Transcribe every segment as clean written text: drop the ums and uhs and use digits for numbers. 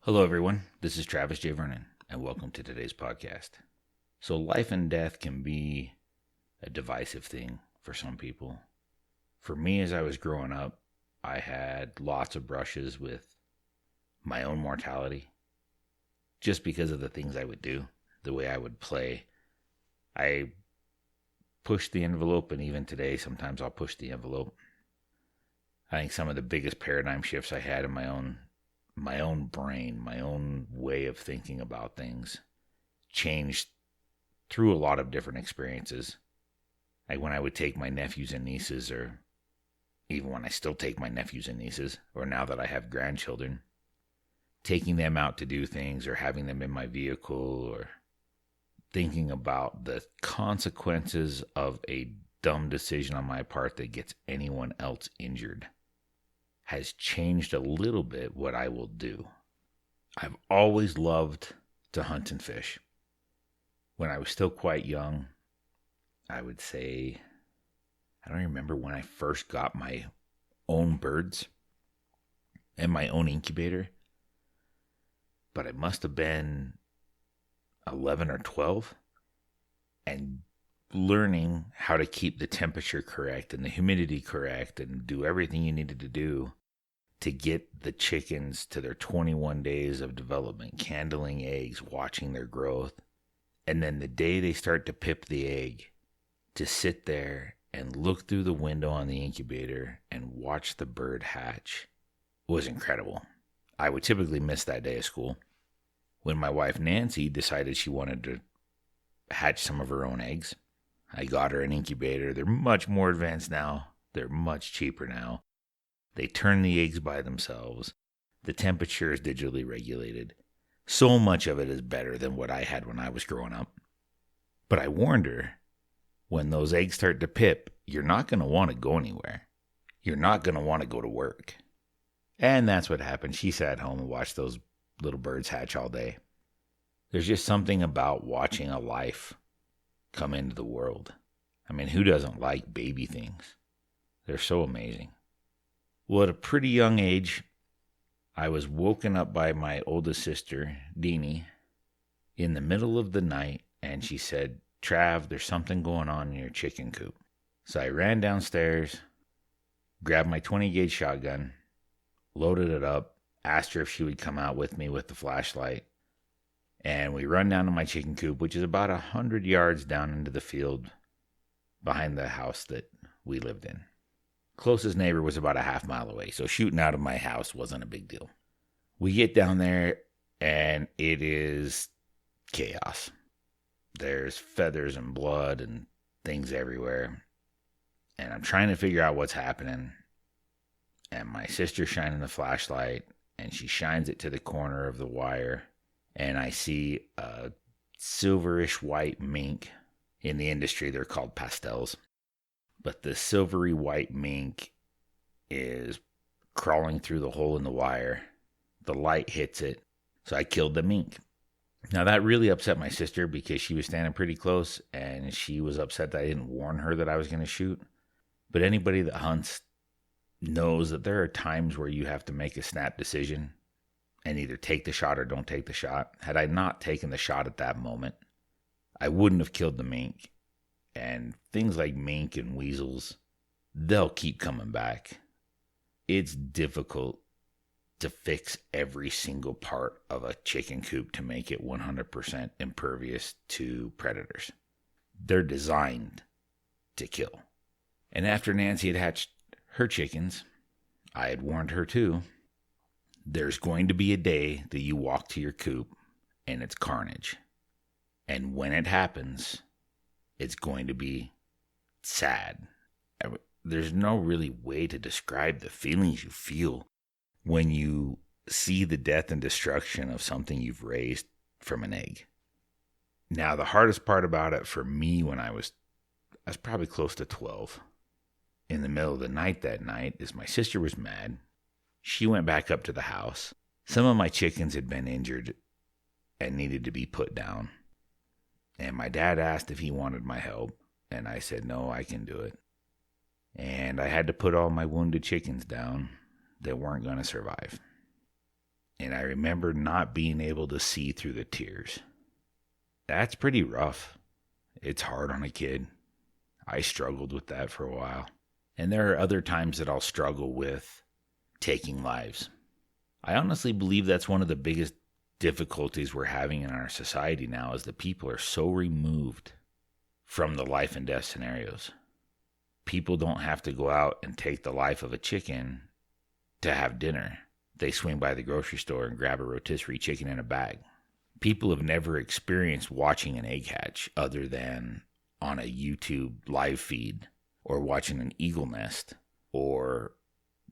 Hello, everyone. This is Travis J. Vernon, and welcome to today's podcast. So, life and death can be a divisive thing for some people. For me, as I was growing up, I had lots of brushes with my own mortality just because of the things I would do, the way I would play. I pushed the envelope, and even today, sometimes I'll push the envelope. I think some of the biggest paradigm shifts I had in my own brain, my own way of thinking about things changed through a lot of different experiences. Like when I would take my nephews and nieces, or even when I still take my nephews and nieces, or now that I have grandchildren, taking them out to do things or having them in my vehicle, or thinking about the consequences of a dumb decision on my part that gets anyone else injured has changed a little bit what I will do. I've always loved to hunt and fish. When I was still quite young, I would say, I don't remember when I first got my own birds and my own incubator, but it must have been 11 or 12, and learning how to keep the temperature correct and the humidity correct and do everything you needed to do to get the chickens to their 21 days of development, candling eggs, watching their growth. And then the day they start to pip the egg, to sit there and look through the window on the incubator and watch the bird hatch was incredible. I would typically miss that day of school. When my wife Nancy decided she wanted to hatch some of her own eggs, I got her an incubator. They're much more advanced now. They're much cheaper now. They turn the eggs by themselves. The temperature is digitally regulated. So much of it is better than what I had when I was growing up. But I warned her, when those eggs start to pip, you're not going to want to go anywhere. You're not going to want to go to work. And that's what happened. She sat home and watched those little birds hatch all day. There's just something about watching a life come into the world. I mean, who doesn't like baby things? They're so amazing. Well, at a pretty young age, I was woken up by my oldest sister, Deanie, in the middle of the night, and she said, "Trav, there's something going on in your chicken coop." So I ran downstairs, grabbed my 20 gauge shotgun, loaded it up, asked her if she would come out with me with the flashlight, and we run down to my chicken coop, which is about 100 yards down into the field behind the house that we lived in. Closest neighbor was about a half mile away, so shooting out of my house wasn't a big deal. We get down there, and it is chaos. There's feathers and blood and things everywhere, and I'm trying to figure out what's happening. And my sister's shining the flashlight, and she shines it to the corner of the wire, and I see a silverish white mink. In the industry, they're called pastels. But the silvery white mink is crawling through the hole in the wire. The light hits it, so I killed the mink. Now, that really upset my sister because she was standing pretty close, and she was upset that I didn't warn her that I was going to shoot. But anybody that hunts knows that there are times where you have to make a snap decision and either take the shot or don't take the shot. Had I not taken the shot at that moment, I wouldn't have killed the mink. And things like mink and weasels, they'll keep coming back. It's difficult to fix every single part of a chicken coop to make it 100% impervious to predators. They're designed to kill. And after Nancy had hatched her chickens, I had warned her too, there's going to be a day that you walk to your coop and it's carnage. And when it happens, it's going to be sad. There's no really way to describe the feelings you feel when you see the death and destruction of something you've raised from an egg. Now, the hardest part about it for me when I was probably close to 12. In the middle of the night that night, is my sister was mad. She went back up to the house. Some of my chickens had been injured and needed to be put down. And my dad asked if he wanted my help, and I said, no, I can do it. And I had to put all my wounded chickens down that weren't going to survive. And I remember not being able to see through the tears. That's pretty rough. It's hard on a kid. I struggled with that for a while. And there are other times that I'll struggle with taking lives. I honestly believe that's one of the biggest difficulties we're having in our society now, is that people are so removed from the life and death scenarios. People don't have to go out and take the life of a chicken to have dinner. They swing by the grocery store and grab a rotisserie chicken in a bag. People have never experienced watching an egg hatch other than on a YouTube live feed, or watching an eagle nest, or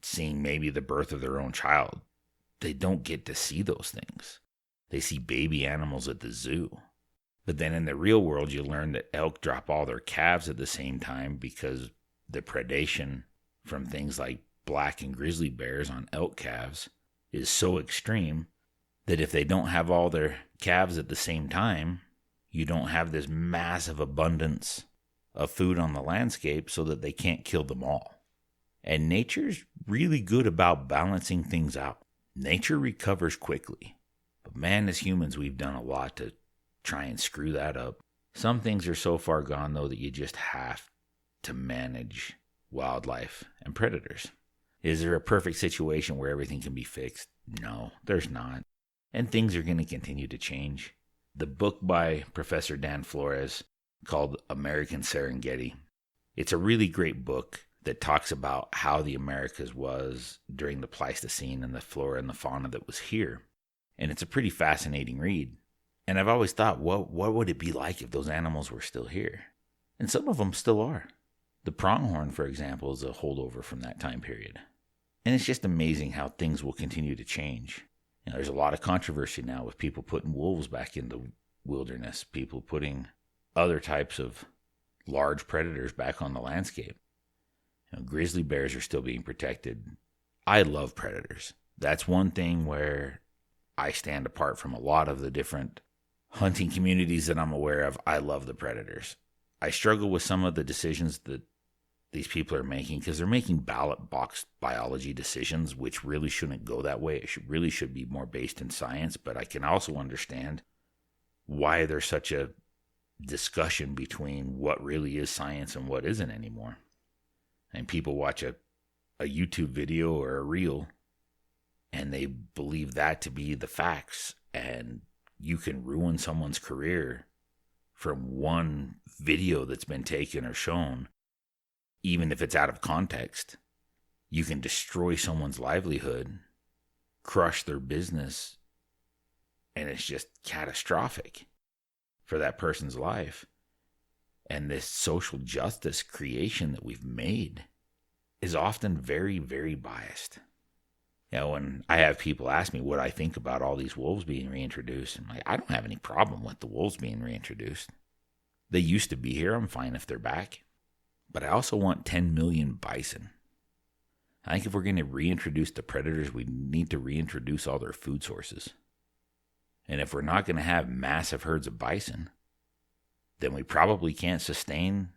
seeing maybe the birth of their own child. They don't get to see those things. They see baby animals at the zoo. But then in the real world, you learn that elk drop all their calves at the same time because the predation from things like black and grizzly bears on elk calves is so extreme that if they don't have all their calves at the same time, you don't have this massive abundance of food on the landscape, so that they can't kill them all. And nature's really good about balancing things out. Nature recovers quickly. But man, as humans, we've done a lot to try and screw that up. Some things are so far gone, though, that you just have to manage wildlife and predators. Is there a perfect situation where everything can be fixed? No, there's not. And things are going to continue to change. The book by Professor Dan Flores called American Serengeti, it's a really great book that talks about how the Americas was during the Pleistocene and the flora and the fauna that was here. And it's a pretty fascinating read. And I've always thought, what would it be like if those animals were still here? And some of them still are. The pronghorn, for example, is a holdover from that time period. And it's just amazing how things will continue to change. You know, there's a lot of controversy now with people putting wolves back in the wilderness, people putting other types of large predators back on the landscape. You know, grizzly bears are still being protected. I love predators. That's one thing where I stand apart from a lot of the different hunting communities that I'm aware of. I love the predators. I struggle with some of the decisions that these people are making, because they're making ballot box biology decisions, which really shouldn't go that way. It really should be more based in science. But I can also understand why there's such a discussion between what really is science and what isn't anymore. And people watch a YouTube video or a reel, and they believe that to be the facts. And you can ruin someone's career from one video that's been taken or shown. Even if it's out of context, you can destroy someone's livelihood, crush their business, and it's just catastrophic for that person's life. And this social justice creation that we've made is often very, very biased. You know, when I have people ask me what I think about all these wolves being reintroduced, I'm like, I don't have any problem with the wolves being reintroduced. They used to be here. I'm fine if they're back. But I also want 10 million bison. I think if we're going to reintroduce the predators, we need to reintroduce all their food sources. And if we're not going to have massive herds of bison, then we probably can't sustain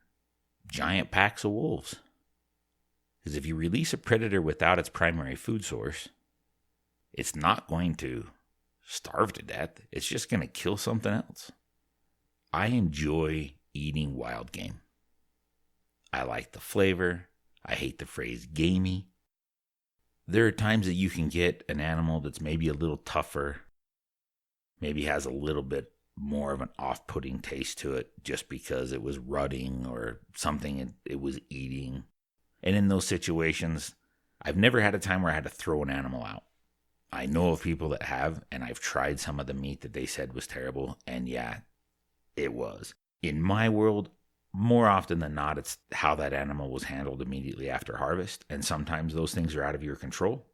giant packs of wolves. Because if you release a predator without its primary food source, it's not going to starve to death. It's just going to kill something else. I enjoy eating wild game. I like the flavor. I hate the phrase gamey. There are times that you can get an animal that's maybe a little tougher, maybe has a little bit more of an off-putting taste to it just because it was rutting or something it was eating. And in those situations, I've never had a time where I had to throw an animal out. I know of people that have, and I've tried some of the meat that they said was terrible, and yeah, it was. In my world, more often than not, it's how that animal was handled immediately after harvest, and sometimes those things are out of your control.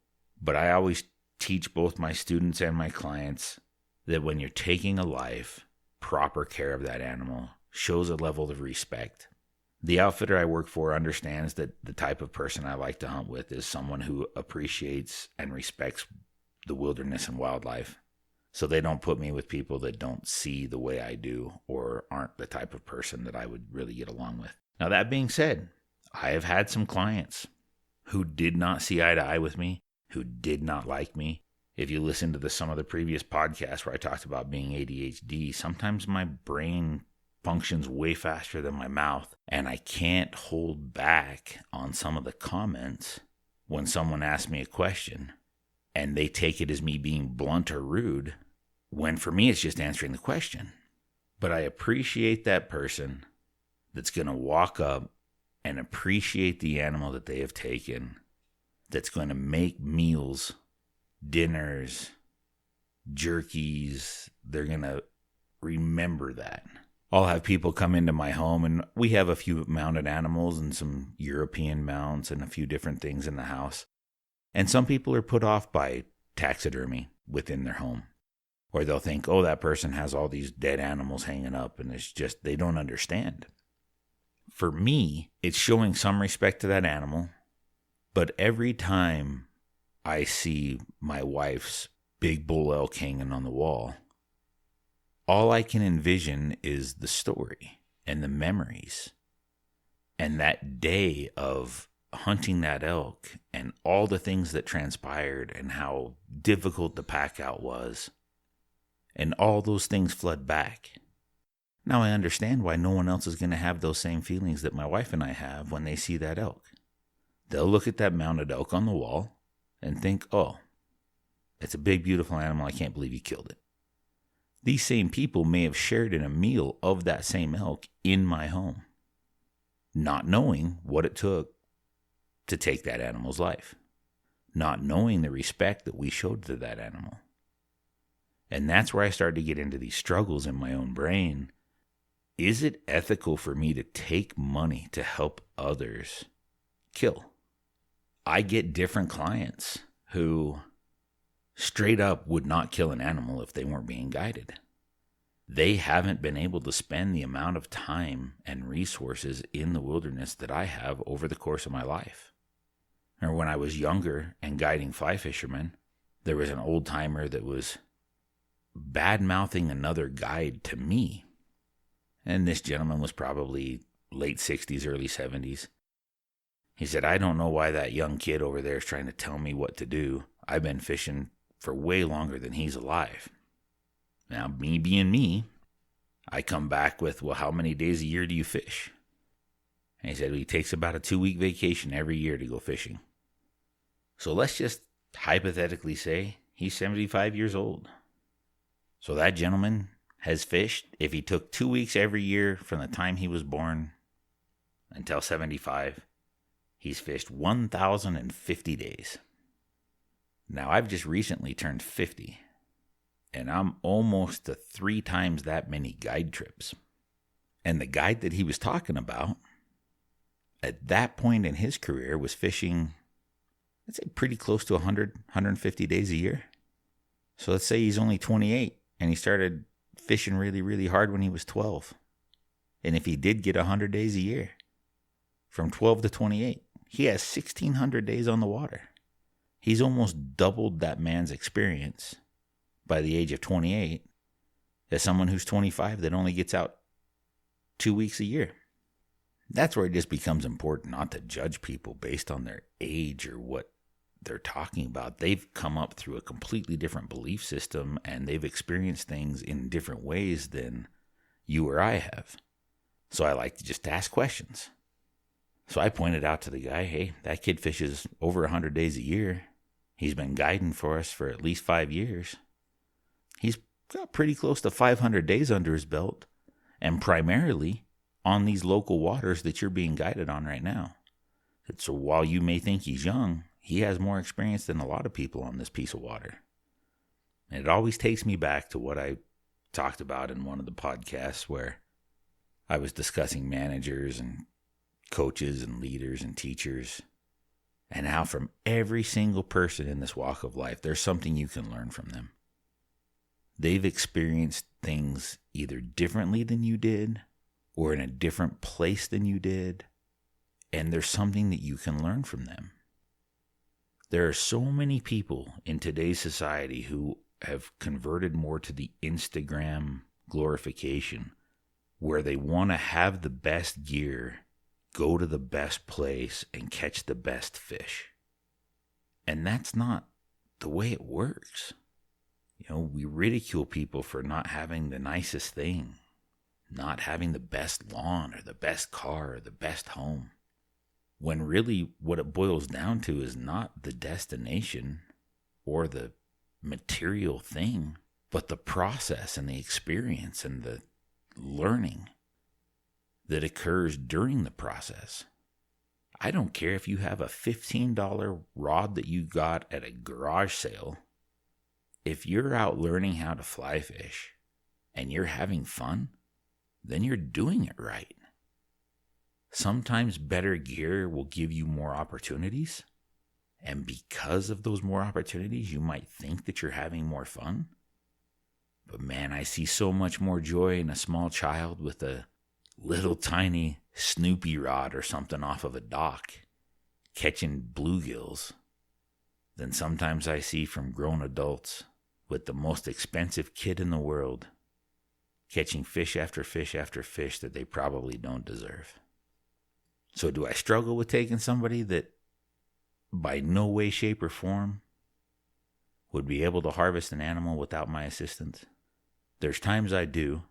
But I always teach both my students and my clients that when you're taking a life, proper care of that animal shows a level of respect. The outfitter I work for understands that the type of person I like to hunt with is someone who appreciates and respects the wilderness and wildlife. So they don't put me with people that don't see the way I do or aren't the type of person that I would really get along with. Now, that being said, I have had some clients who did not see eye to eye with me, who did not like me. If you listen to some of the previous podcasts where I talked about being ADHD, sometimes my brain functions way faster than my mouth, and I can't hold back on some of the comments when someone asks me a question and they take it as me being blunt or rude, when for me it's just answering the question. But I appreciate that person that's going to walk up and appreciate the animal that they have taken, that's going to make meals, dinners, jerkies. They're going to remember that. I'll have people come into my home, and we have a few mounted animals and some European mounts and a few different things in the house. And some people are put off by taxidermy within their home. Or they'll think, oh, that person has all these dead animals hanging up, and it's just, they don't understand. For me, it's showing some respect to that animal, but every time I see my wife's big bull elk hanging on the wall, all I can envision is the story and the memories and that day of hunting that elk and all the things that transpired and how difficult the pack out was. And all those things flood back. Now I understand why no one else is going to have those same feelings that my wife and I have when they see that elk. They'll look at that mounted elk on the wall and think, oh, it's a big, beautiful animal. I can't believe you killed it. These same people may have shared in a meal of that same elk in my home, not knowing what it took to take that animal's life, not knowing the respect that we showed to that animal. And that's where I started to get into these struggles in my own brain. Is it ethical for me to take money to help others kill? I get different clients who straight up would not kill an animal if they weren't being guided. They haven't been able to spend the amount of time and resources in the wilderness that I have over the course of my life. Or when I was younger and guiding fly fishermen, there was an old timer that was bad-mouthing another guide to me. And this gentleman was probably late 60s, early 70s. He said, I don't know why that young kid over there is trying to tell me what to do. I've been fishing for way longer than he's alive. Now, me being me, I come back with, well, how many days a year do you fish? And he said, well, he takes about a 2-week vacation every year to go fishing. So let's just hypothetically say he's 75 years old. So that gentleman has fished, if he took 2 weeks every year from the time he was born until 75, he's fished 1,050 days. Now, I've just recently turned 50, and I'm almost to 3 times that many guide trips. And the guide that he was talking about, at that point in his career, was fishing, I'd say, pretty close to 100, 150 days a year. So let's say he's only 28, and he started fishing really, really hard when he was 12. And if he did get 100 days a year, from 12 to 28, he has 1,600 days on the water. He's almost doubled that man's experience by the age of 28 as someone who's 25 that only gets out 2 weeks a year. That's where it just becomes important not to judge people based on their age or what they're talking about. They've come up through a completely different belief system, and they've experienced things in different ways than you or I have. So I like to just ask questions. So I pointed out to the guy, hey, that kid fishes over 100 days a year. He's been guiding for us for at least 5 years. He's got pretty close to 500 days under his belt, and primarily on these local waters that you're being guided on right now. So while you may think he's young, he has more experience than a lot of people on this piece of water. And it always takes me back to what I talked about in one of the podcasts where I was discussing managers and coaches and leaders and teachers, and how from every single person in this walk of life, there's something you can learn from them. They've experienced things either differently than you did or in a different place than you did, and there's something that you can learn from them. There are so many people in today's society who have converted more to the Instagram glorification, where they want to have the best gear, go to the best place, and catch the best fish. And that's not the way it works. We ridicule people for not having the nicest thing, not having the best lawn or the best car or the best home, when really what it boils down to is not the destination or the material thing, but the process and the experience and the learning that occurs during the process. I don't care if you have a $15 rod that you got at a garage sale. If you're out learning how to fly fish and you're having fun, then you're doing it right. Sometimes better gear will give you more opportunities. And because of those more opportunities, you might think that you're having more fun. But man, I see so much more joy in a small child with a little tiny Snoopy rod or something off of a dock catching bluegills than sometimes I see from grown adults with the most expensive kit in the world catching fish after fish after fish that they probably don't deserve. So do I struggle with taking somebody that by no way, shape, or form would be able to harvest an animal without my assistance? There's times I do,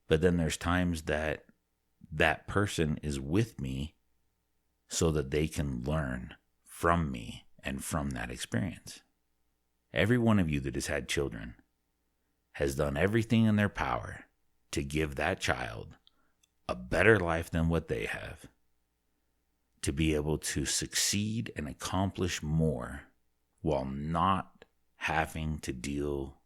but then there's times that that person is with me so that they can learn from me and from that experience. Every one of you that has had children has done everything in their power to give that child a better life than what they have, to be able to succeed and accomplish more while not having to deal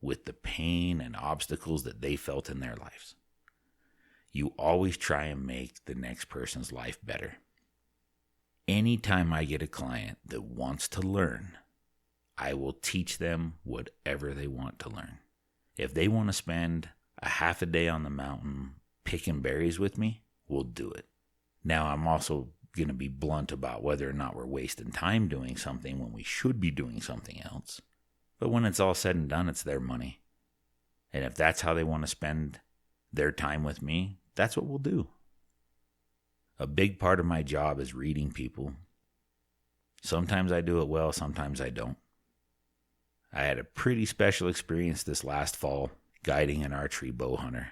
with the pain and obstacles that they felt in their lives. You always try and make the next person's life better. Anytime I get a client that wants to learn, I will teach them whatever they want to learn. If they want to spend a half a day on the mountain picking berries with me, we'll do it. Now, I'm also going to be blunt about whether or not we're wasting time doing something when we should be doing something else. But when it's all said and done, it's their money. And if that's how they want to spend their time with me, that's what we'll do. A big part of my job is reading people. Sometimes I do it well, sometimes I don't. I had a pretty special experience this last fall guiding an archery bow hunter.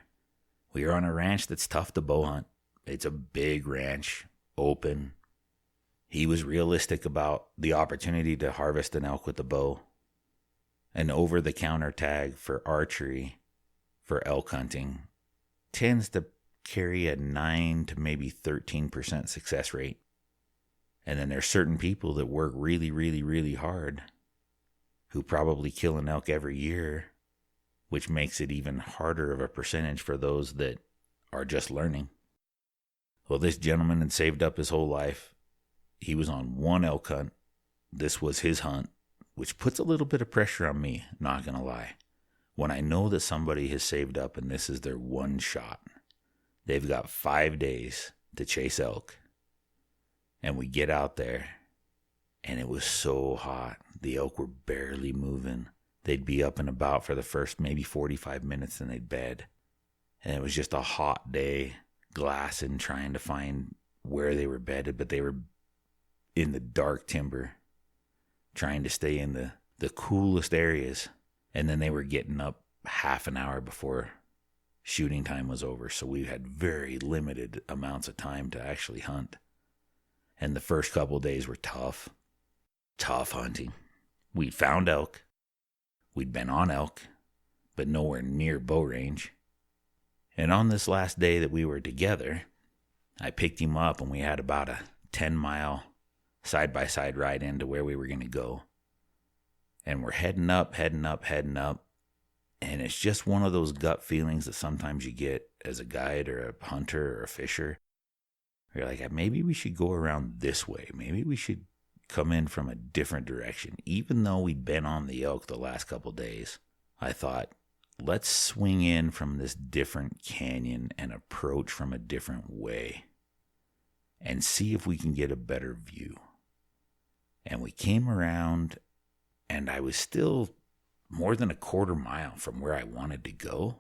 We are on a ranch that's tough to bow hunt. It's a big ranch, open. He was realistic about the opportunity to harvest an elk with a bow. An over-the-counter tag for archery, for elk hunting, tends to carry a 9 to maybe 13% success rate. And then there's certain people that work really, really, really hard who probably kill an elk every year, which makes it even harder of a percentage for those that are just learning. Well, this gentleman had saved up his whole life. He was on one elk hunt. This was his hunt, which puts a little bit of pressure on me, not gonna lie. When I know that somebody has saved up and this is their one shot, they've got 5 days to chase elk. And we get out there, and it was so hot. The elk were barely moving. They'd be up and about for the first maybe 45 minutes, and they'd bed. And it was just a hot day, glassing, trying to find where they were bedded, but they were in the dark timber, trying to stay in the coolest areas. And then they were getting up half an hour before shooting time was over, so we had very limited amounts of time to actually hunt. And the first couple of days were tough hunting. We'd found elk. We'd been on elk, but nowhere near bow range. And on this last day that we were together, I picked him up and we had about a 10-mile side-by-side ride into where we were going to go. And we're heading up. And it's just one of those gut feelings that sometimes you get as a guide or a hunter or a fisher. You're like, maybe we should go around this way. Maybe we should come in from a different direction. Even though we'd been on the elk the last couple days, I thought, let's swing in from this different canyon and approach from a different way and see if we can get a better view. And we came around, and I was still more than a quarter mile from where I wanted to go.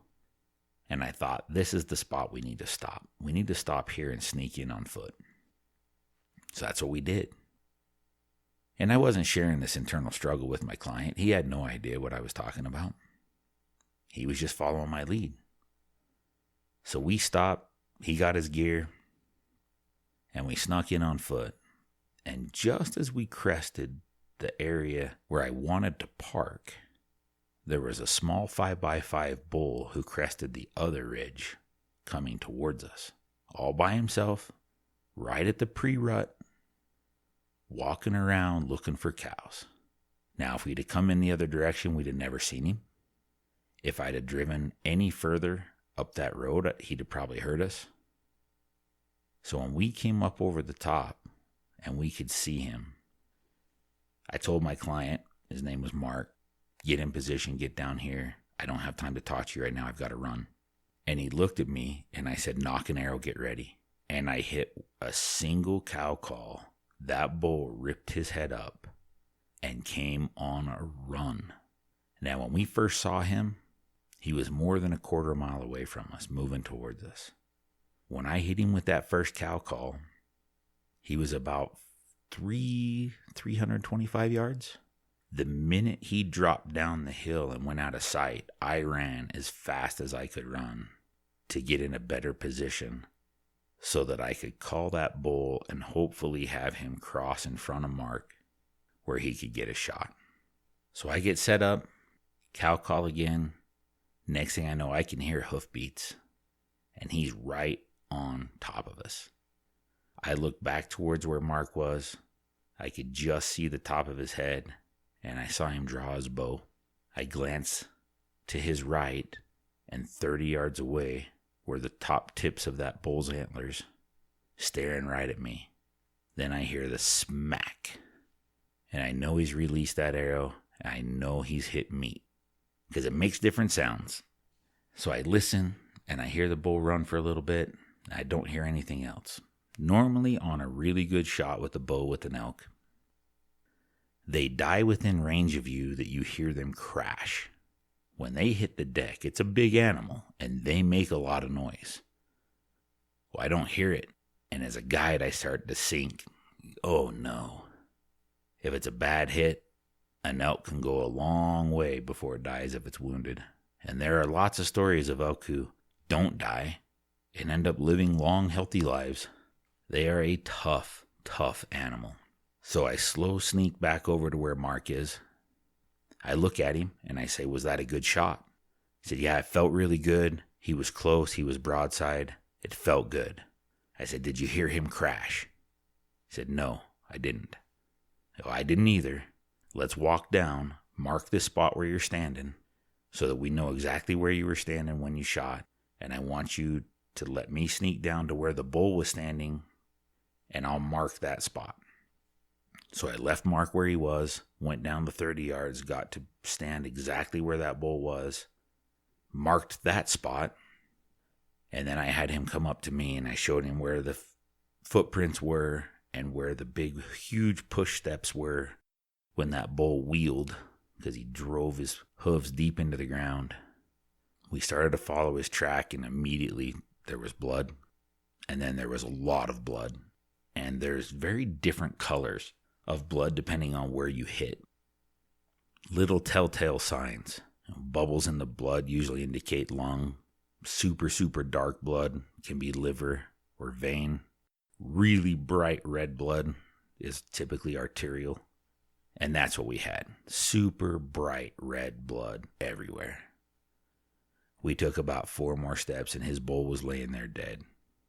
And I thought, this is the spot we need to stop. We need to stop here and sneak in on foot. So that's what we did. And I wasn't sharing this internal struggle with my client. He had no idea what I was talking about. He was just following my lead. So we stopped. He got his gear. And we snuck in on foot. And just as we crested the area where I wanted to park, there was a small 5x5 bull who crested the other ridge coming towards us. All by himself, right at the pre-rut, walking around looking for cows. Now, if we'd have come in the other direction, we'd have never seen him. If I'd have driven any further up that road, he'd have probably heard us. So when we came up over the top and we could see him, I told my client, his name was Mark, get in position, get down here. I don't have time to talk to you right now. I've got to run. And he looked at me and I said, nock an arrow, get ready. And I hit a single cow call. That bull ripped his head up and came on a run. Now, when we first saw him, he was more than a quarter mile away from us, moving towards us. When I hit him with that first cow call, he was about 325 yards. The minute he dropped down the hill and went out of sight, I ran as fast as I could run to get in a better position so that I could call that bull and hopefully have him cross in front of Mark where he could get a shot. So I get set up, cow call again. Next thing I know, I can hear hoofbeats, and he's right on top of us. I look back towards where Mark was. I could just see the top of his head, and I saw him draw his bow. I glance to his right, and 30 yards away were the top tips of that bull's antlers, staring right at me. Then I hear the smack, and I know he's released that arrow, and I know he's hit meat, because it makes different sounds. So I listen, and I hear the bull run for a little bit. I don't hear anything else. Normally on a really good shot with a bow with an elk, they die within range of you that you hear them crash. When they hit the deck, it's a big animal, and they make a lot of noise. Well, I don't hear it, and as a guide, I start to think, oh no. If it's a bad hit, an elk can go a long way before it dies if it's wounded. And there are lots of stories of elk who don't die and end up living long, healthy lives. They are a tough, tough animal. So I slow sneak back over to where Mark is. I look at him and I say, was that a good shot? He said, yeah, it felt really good. He was close. He was broadside. It felt good. I said, did you hear him crash? He said, no, I didn't. Oh, I didn't either. Let's walk down, mark this spot where you're standing so that we know exactly where you were standing when you shot. And I want you to let me sneak down to where the bull was standing, and I'll mark that spot. So I left Mark where he was, went down the 30 yards, got to stand exactly where that bull was, marked that spot, and then I had him come up to me and I showed him where the footprints were and where the big, huge push steps were when that bull wheeled because he drove his hooves deep into the ground. We started to follow his track, and immediately there was blood, and then there was a lot of blood, and there's very different colors of blood depending on where you hit. Little telltale signs. Bubbles in the blood usually indicate lung. Super, super dark blood can be liver or vein. Really bright red blood is typically arterial. And that's what we had. Super bright red blood everywhere. We took about 4 more steps and his bull was laying there dead.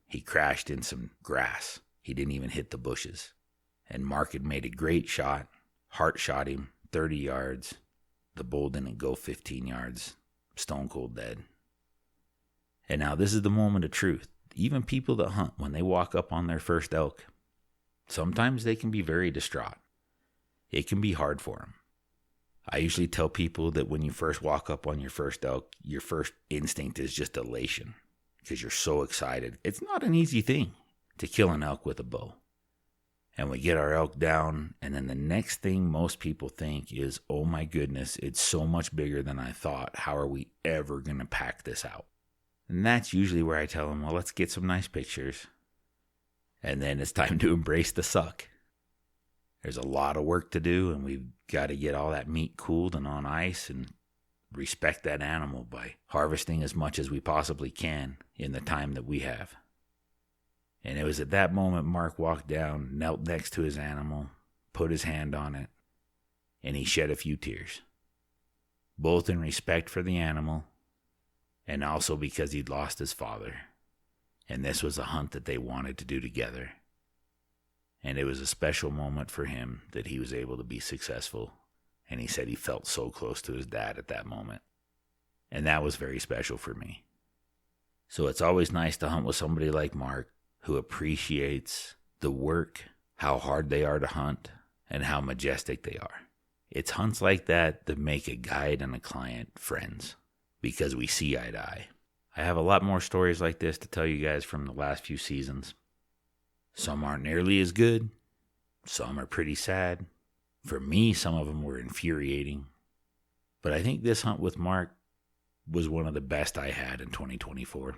He crashed in some grass. He didn't even hit the bushes. And Mark had made a great shot. Heart shot him 30 yards. The bull didn't go 15 yards. Stone cold dead. And now this is the moment of truth. Even people that hunt, when they walk up on their first elk, sometimes they can be very distraught. It can be hard for them. I usually tell people that when you first walk up on your first elk, your first instinct is just elation because you're so excited. It's not an easy thing to kill an elk with a bow. And we get our elk down, and then the next thing most people think is, oh my goodness, it's so much bigger than I thought. How are we ever going to pack this out? And that's usually where I tell them, well, let's get some nice pictures. And then it's time to embrace the suck. There's a lot of work to do, and we've got to get all that meat cooled and on ice and respect that animal by harvesting as much as we possibly can in the time that we have. And it was at that moment Mark walked down, knelt next to his animal, put his hand on it, and he shed a few tears, both in respect for the animal and also because he'd lost his father. And this was a hunt that they wanted to do together. And it was a special moment for him that he was able to be successful. And he said he felt so close to his dad at that moment. And that was very special for me. So it's always nice to hunt with somebody like Mark, who appreciates the work, how hard they are to hunt, and how majestic they are. It's hunts like that that make a guide and a client friends, because we see eye to eye. I have a lot more stories like this to tell you guys from the last few seasons. Some aren't nearly as good. Some are pretty sad. For me, some of them were infuriating. But I think this hunt with Mark was one of the best I had in 2024.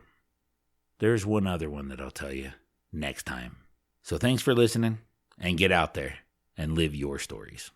There's one other one that I'll tell you next time. So thanks for listening, and get out there and live your stories.